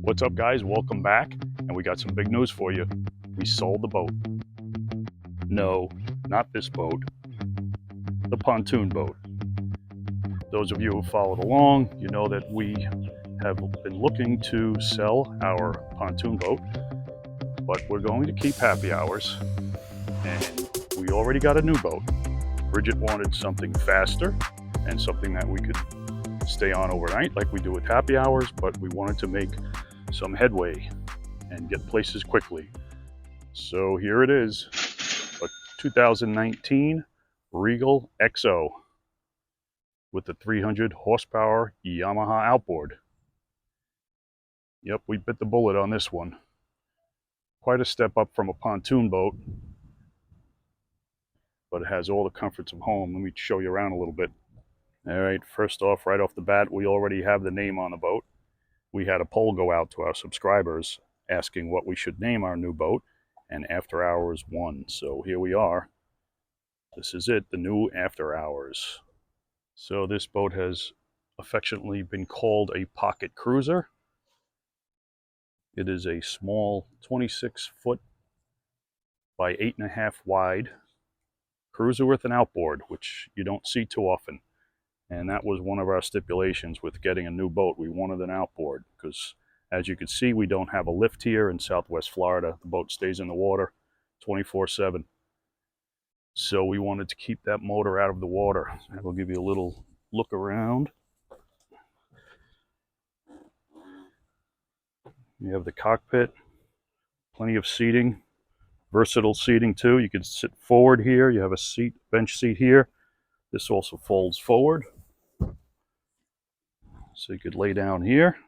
What's up, guys? Welcome back, and we got some big news for you. We sold the boat. No, not this boat. The pontoon boat. Those of you who followed along, you know that we have been looking to sell our pontoon boat, but we're going to keep happy hours, and we already got a new boat. Bridget wanted something faster and something that we could stay on overnight like we do with happy hours, but we wanted to make some headway and get places quickly. So here it is, a 2019 Regal XO with the 300 horsepower Yamaha outboard. Yep, we bit the bullet on this one. Quite a step up from a pontoon boat, but it has all the comforts of home. Let me show you around a little bit. All right, first off, right off the bat, we already have the name on the boat. We had a poll go out to our subscribers asking what we should name our new boat, and After Hours won. So here we are. This is it, the new After Hours. So this boat has affectionately been called a pocket cruiser. It is a small 26-foot by 8.5 wide cruiser with an outboard, which you don't see too often. And that was one of our stipulations with getting a new boat. We wanted an outboard because, as you can see, we don't have a lift here in Southwest Florida. The boat stays in the water 24/7. So we wanted to keep that motor out of the water. I will give you a little look around. You have the cockpit, plenty of seating, versatile seating too. You can sit forward here. You have a seat, bench seat here. This also folds forward. So you could lay down here,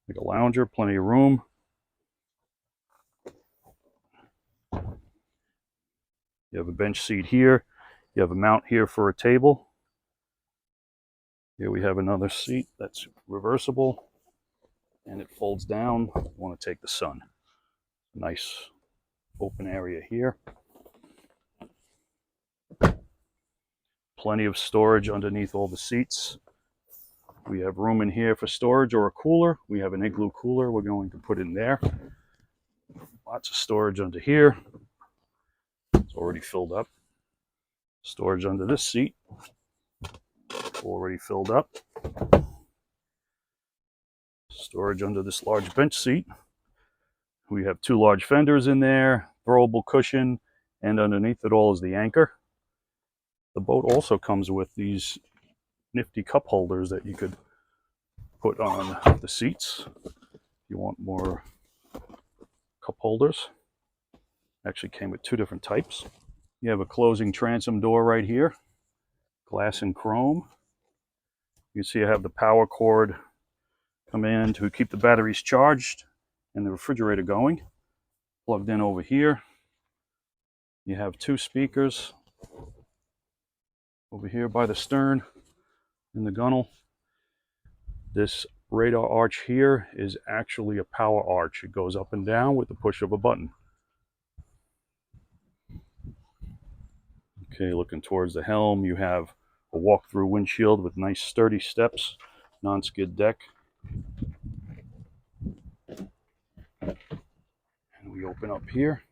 like a lounger, plenty of room. You have a bench seat here. You have a mount here for a table. Here we have another seat that's reversible, and it folds down. You want to take the sun. Nice open area here. Plenty of storage underneath all the seats. We have room in here for storage or a cooler. We have an igloo cooler we're going to put in there. Lots of storage under here. It's already filled up. Storage under this seat. Already filled up. Storage under this large bench seat. We have 2 large fenders in there, throwable cushion, and underneath it all is the anchor. The boat also comes with these nifty cup holders that you could put on the seats if you want more cup holders. Actually came with 2 different types. You have a closing transom door right here, glass and chrome. You can see I have the power cord come in to keep the batteries charged and the refrigerator going. Plugged in over here. You have 2 speakers over here by the stern in the gunnel. This radar arch here is actually a power arch. It goes up and down with the push of a button. Okay, looking towards the helm, you have a walk-through windshield with nice sturdy steps, non-skid deck. And we open up here.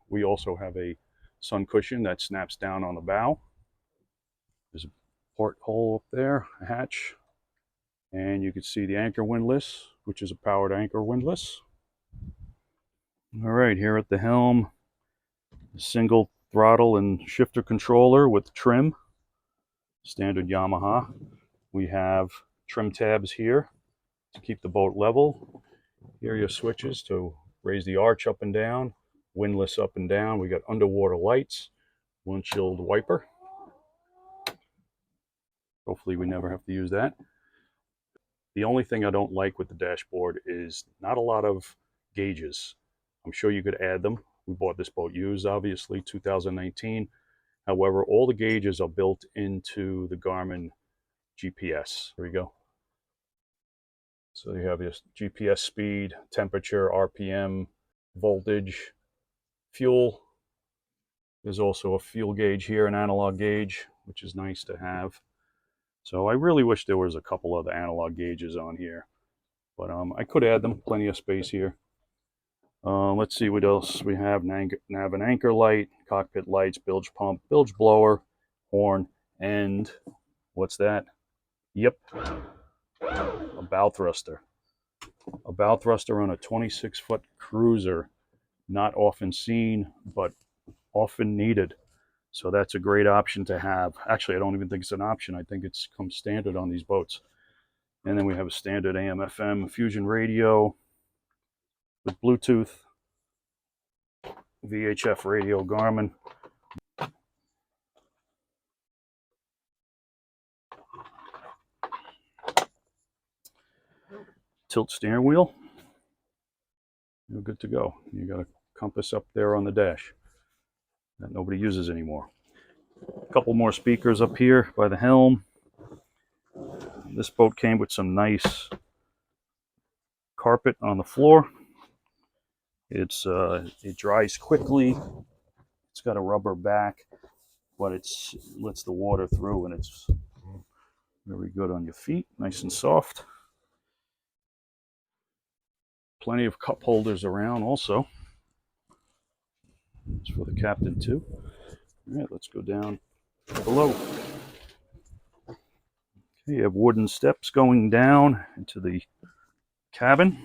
We also have a sun cushion that snaps down on the bow. There's a porthole up there, a hatch. And you can see the anchor windlass, which is a powered anchor windlass. All right, here at the helm, single throttle and shifter controller with trim, standard Yamaha. We have trim tabs here to keep the boat level. Here are your switches to raise the arch up and down, windlass up and down. We got underwater lights, windshield wiper. Hopefully we never have to use that. The only thing I don't like with the dashboard is not a lot of gauges. I'm sure you could add them. We bought this boat used, obviously, 2019. However, all the gauges are built into the Garmin GPS. There we go. So you have your GPS speed, temperature, RPM, voltage, fuel. There's also a fuel gauge here, an analog gauge, which is nice to have. So I really wish there was a couple other analog gauges on here. But I could add them. Plenty of space here. Let's see what else we have. Nav and anchor light, cockpit lights, bilge pump, bilge blower, horn, and what's that? Yep, a bow thruster. A bow thruster on a 26-foot cruiser. Not often seen, but often needed. So that's a great option to have. Actually, I don't even think it's an option. I think it's come standard on these boats. And then we have a standard AM/FM fusion radio with Bluetooth, VHF radio Garmin. Tilt steering wheel. You're good to go. You got a compass up there on the dash that nobody uses anymore. A couple more speakers up here by the Helm. This boat came with some nice carpet on the floor. It dries quickly. It's got a rubber back, but it lets the water through, and it's very good on your feet, nice and soft. Plenty of cup holders around also. It's for the captain too. All right, let's go down below. Okay, you have wooden steps going down into the cabin.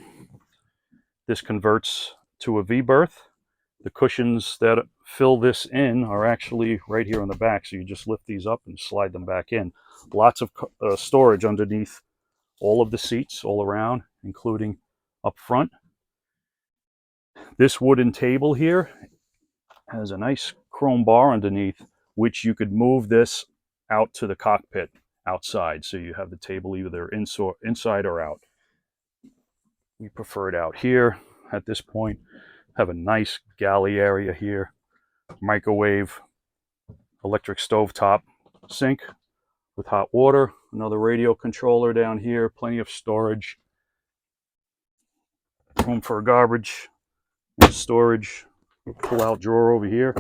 This converts to a V-berth. The cushions that fill this in are actually right here on the back, so you just lift these up and slide them back in. Lots of storage underneath all of the seats all around, including up front. This wooden table here has a nice chrome bar underneath, which you could move this out to the cockpit outside, so you have the table either inside or out. We prefer it out here at this point. Have a nice galley area here, microwave, electric stovetop, sink with hot water, another radio controller down here, plenty of storage, room for garbage, storage, pull-out drawer over here,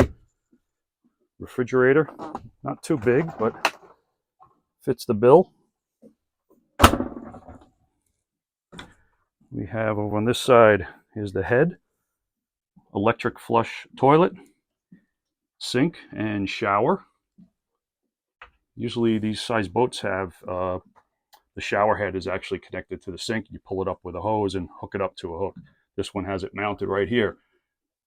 refrigerator, not too big, but fits the bill. We have over on this side, here's the head, electric flush toilet, sink, and shower. Usually these size boats have the shower head is actually connected to the sink. You pull it up with a hose and hook it up to a hook. This one has it mounted right here.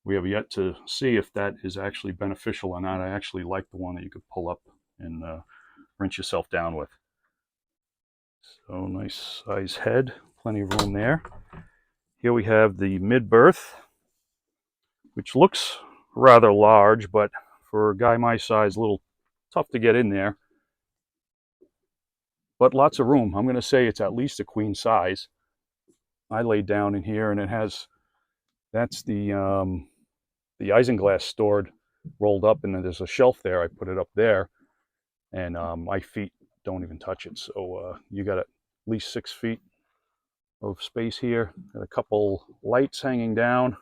We have yet to see if that is actually beneficial or not. I actually like the one that you could pull up and rinse yourself down with. So nice size head, plenty of room there. Here we have the mid-berth, which looks rather large, but for a guy my size, a little tough to get in there. But lots of room. I'm going to say it's at least a queen size. I laid down in here, and it has, that's the isinglass stored, rolled up, and then there's a shelf there. I put it up there, and my feet don't even touch it. So you got at least 6 feet of space here. Got a couple lights hanging down,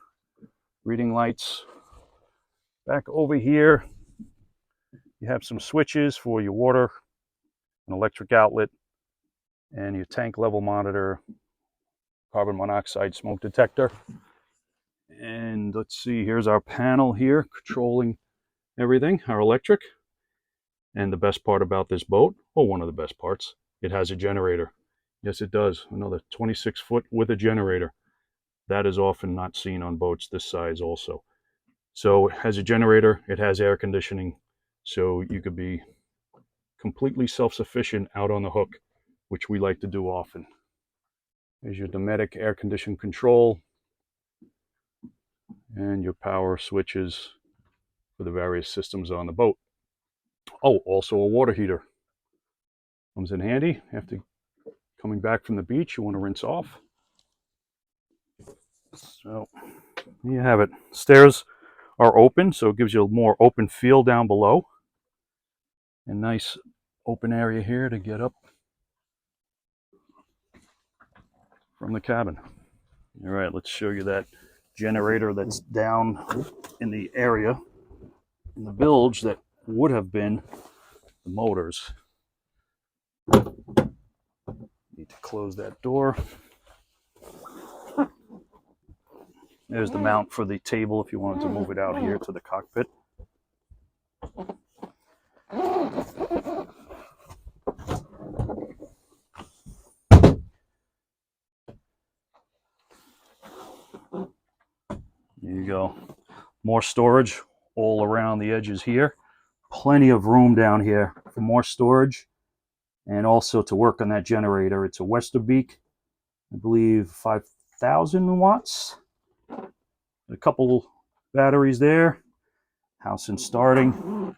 reading lights. Back over here, you have some switches for your water, an electric outlet, and your tank level monitor, carbon monoxide smoke detector. And let's see, here's our panel here controlling everything, our electric. And the best part about this boat, or one of the best parts, it has a generator. Yes, it does. Another 26 foot with a generator. That is often not seen on boats this size also. So it has a generator, it has air conditioning, so you could be completely self-sufficient out on the hook, which we like to do often. There's your Dometic air condition control and your power switches for the various systems on the boat. Oh, also a water heater. Comes in handy after coming back from the beach. You want to rinse off. So there you have it. Stairs are open, so it gives you a more open feel down below. And nice open area here to get up from the cabin. All right, let's show you that generator that's down in the area in the bilge that would have been the motors. Need to close that door. There's the mount for the table if you wanted to move it out here to the cockpit. There you go. More storage all around the edges here. Plenty of room down here for more storage and also to work on that generator. It's a Westerbeek, I believe 5,000 watts. A couple batteries there. House and starting.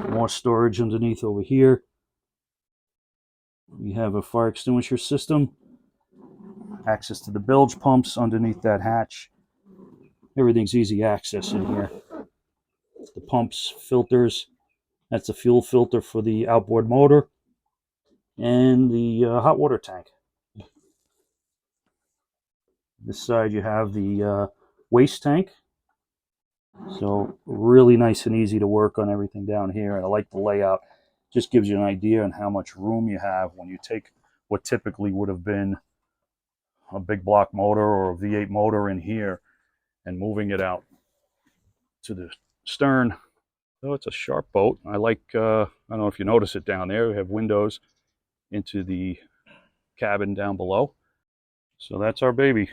More storage underneath over here. We have a fire extinguisher system. Access to the bilge pumps underneath that hatch. Everything's easy access in here. The pumps, filters. That's a fuel filter for the outboard motor. And the hot water tank. This side you have the waste tank. So really nice and easy to work on everything down here. And I like the layout. Just gives you an idea on how much room you have when you take what typically would have been a big block motor or a V8 motor in here and moving it out to the stern. So it's a sharp boat. I like, I don't know if you notice it down there. We have windows into the cabin down below. So that's our baby.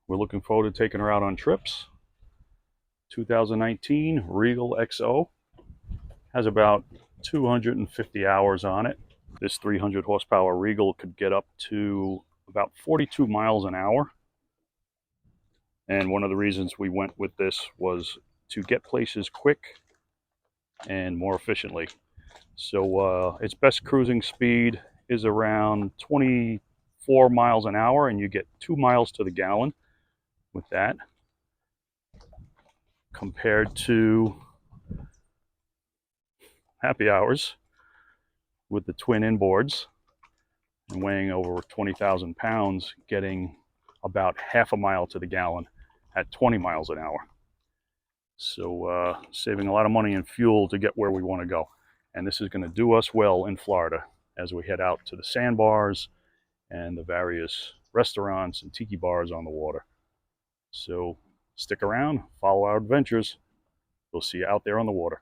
We're looking forward to taking her out on trips. 2019 Regal XO. Has about 250 hours on it. This 300 horsepower Regal could get up to about 42 miles an hour. And one of the reasons we went with this was to get places quick and more efficiently. So its best cruising speed is around 24 miles an hour, and you get 2 miles to the gallon with that, compared to happy hours with the twin inboards and weighing over 20,000 pounds, getting about half a mile to the gallon at 20 miles an hour. So saving a lot of money in fuel to get where we want to go. And this is going to do us well in Florida as we head out to the sandbars and the various restaurants and tiki bars on the water. So stick around, follow our adventures. We'll see you out there on the water.